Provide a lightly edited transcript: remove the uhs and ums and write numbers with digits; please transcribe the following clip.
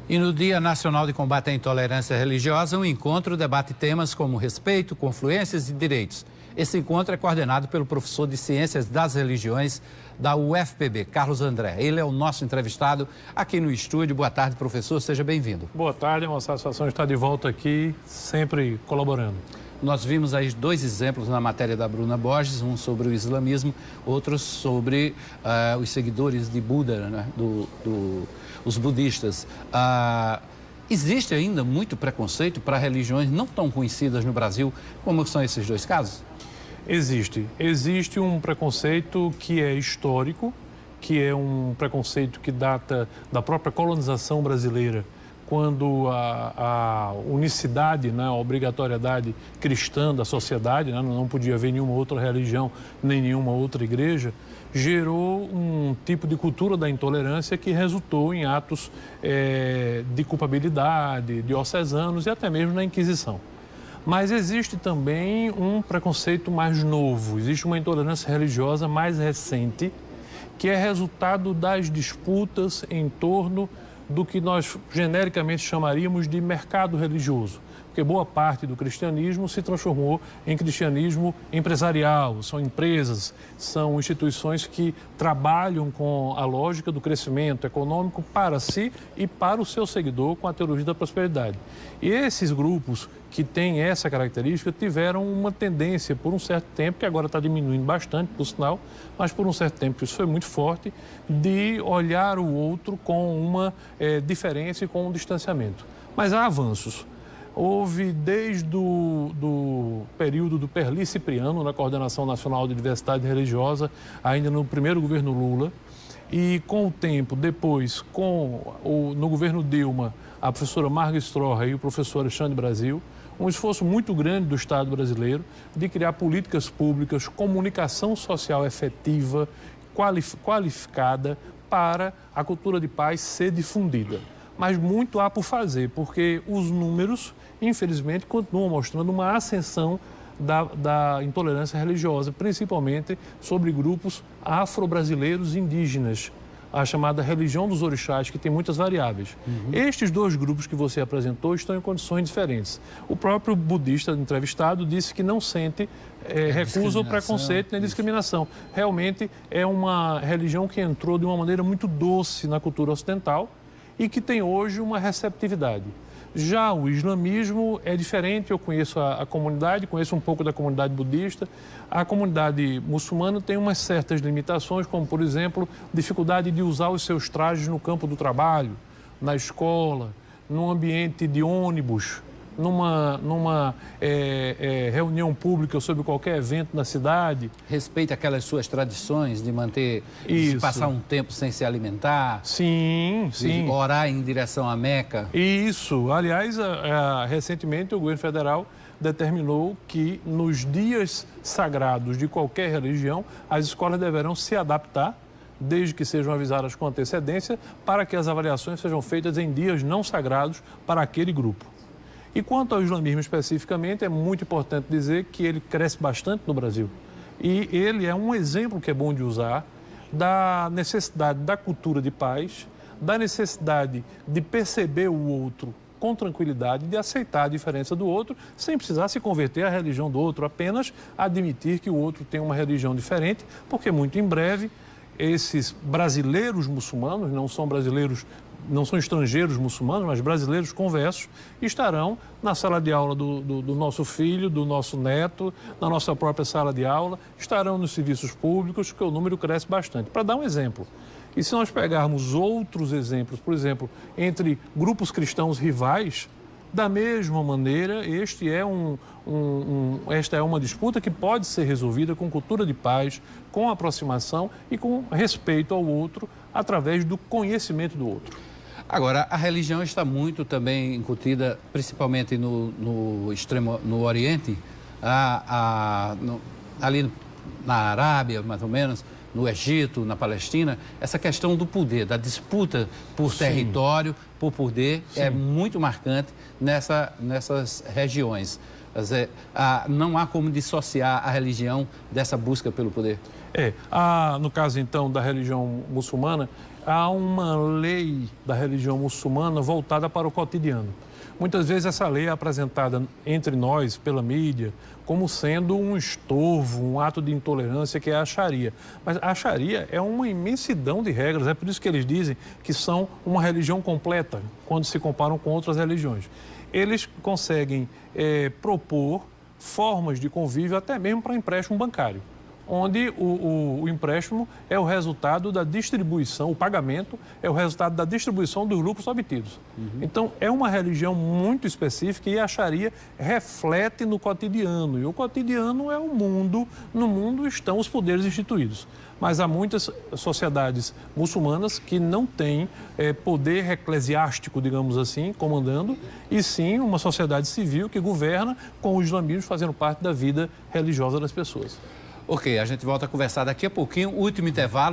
E no Dia Nacional de Combate à Intolerância Religiosa, o encontro debate temas como respeito, confluências e direitos. Esse encontro é coordenado pelo professor de Ciências das Religiões da UFPB, Carlos André. Ele é o nosso entrevistado aqui no estúdio. Boa tarde, professor. Seja bem-vindo. Boa tarde, é uma satisfação estar de volta aqui, sempre colaborando. Nós vimos aí dois exemplos na matéria da Bruna Borges, um sobre o islamismo, outro sobre os seguidores de Buda, né? Os budistas. Existe ainda muito preconceito para religiões não tão conhecidas no Brasil, como são esses dois casos? Existe um preconceito que é histórico, que é um preconceito que data da própria colonização brasileira, quando a unicidade, né, a obrigatoriedade cristã da sociedade, né, não podia haver nenhuma outra religião, nem nenhuma outra igreja, gerou um tipo de cultura da intolerância que resultou em atos de culpabilidade, diocesanos e até mesmo na Inquisição. Mas existe também um preconceito mais novo, existe uma intolerância religiosa mais recente, que é resultado das disputas em torno do que nós genericamente chamaríamos de mercado religioso, porque boa parte do cristianismo se transformou em cristianismo empresarial, são empresas, são instituições que trabalham com a lógica do crescimento econômico para si e para o seu seguidor com a teologia da prosperidade. E esses grupos que têm essa característica tiveram uma tendência por um certo tempo, que agora está diminuindo bastante, por sinal, mas por um certo tempo isso foi muito forte, de olhar o outro com uma diferença e com um distanciamento. Mas há avanços. Houve desde o período do Perli Cipriano, na Coordenação Nacional de Diversidade Religiosa, ainda no primeiro governo Lula, e com o tempo, depois, no governo Dilma, a professora Marga Stroha e o professor Alexandre Brasil, um esforço muito grande do Estado brasileiro de criar políticas públicas, comunicação social efetiva, qualificada para a cultura de paz ser difundida. Mas muito há por fazer, porque os números, infelizmente, continuam mostrando uma ascensão da intolerância religiosa, principalmente sobre grupos afro-brasileiros indígenas, a chamada religião dos orixás, que tem muitas variáveis. Estes dois grupos que você apresentou estão em condições diferentes. O próprio budista entrevistado disse que não sente recusa ou preconceito nem discriminação. Realmente é uma religião que entrou de uma maneira muito doce na cultura ocidental e que tem hoje uma receptividade. Já o islamismo é diferente, eu conheço a comunidade, conheço um pouco da comunidade budista. A comunidade muçulmana tem umas certas limitações, como, por exemplo, dificuldade de usar os seus trajes no campo do trabalho, na escola, num ambiente de ônibus, numa reunião pública sobre qualquer evento na cidade. Respeita aquelas suas tradições de manter, de passar um tempo sem se alimentar. Sim. Orar em direção à Meca. Isso. Aliás, recentemente o governo federal determinou que nos dias sagrados de qualquer religião, as escolas deverão se adaptar, desde que sejam avisadas com antecedência, para que as avaliações sejam feitas em dias não sagrados para aquele grupo. E quanto ao islamismo especificamente, é muito importante dizer que ele cresce bastante no Brasil. E ele é um exemplo que é bom de usar da necessidade da cultura de paz, da necessidade de perceber o outro com tranquilidade, de aceitar a diferença do outro, sem precisar se converter à religião do outro, apenas admitir que o outro tem uma religião diferente, porque muito em breve esses brasileiros muçulmanos, não são estrangeiros muçulmanos, mas brasileiros conversos, estarão na sala de aula do nosso filho, do nosso neto, na nossa própria sala de aula, estarão nos serviços públicos, que o número cresce bastante. Para dar um exemplo, e se nós pegarmos outros exemplos, por exemplo, entre grupos cristãos rivais, da mesma maneira, esta é uma disputa que pode ser resolvida com cultura de paz, com aproximação e com respeito ao outro, através do conhecimento do outro. Agora, a religião está muito também incutida, principalmente no Oriente, ali na Arábia, mais ou menos, no Egito, na Palestina, essa questão do poder, da disputa por território, por poder, é muito marcante nessas regiões. Quer dizer, não há como dissociar a religião dessa busca pelo poder. No caso, então, da religião muçulmana, há uma lei da religião muçulmana voltada para o cotidiano. Muitas vezes essa lei é apresentada entre nós, pela mídia, como sendo um estorvo, um ato de intolerância, que é a Sharia. Mas a Sharia é uma imensidão de regras, é por isso que eles dizem que são uma religião completa, quando se comparam com outras religiões. Eles conseguem propor formas de convívio até mesmo para empréstimo bancário, onde o empréstimo é o resultado da distribuição, o pagamento é o resultado da distribuição dos lucros obtidos. Então, é uma religião muito específica e a Sharia reflete no cotidiano. E o cotidiano é o mundo, no mundo estão os poderes instituídos. Mas há muitas sociedades muçulmanas que não têm poder eclesiástico, digamos assim, comandando, e sim uma sociedade civil que governa com o islamismo fazendo parte da vida religiosa das pessoas. Ok, a gente volta a conversar daqui a pouquinho, último intervalo.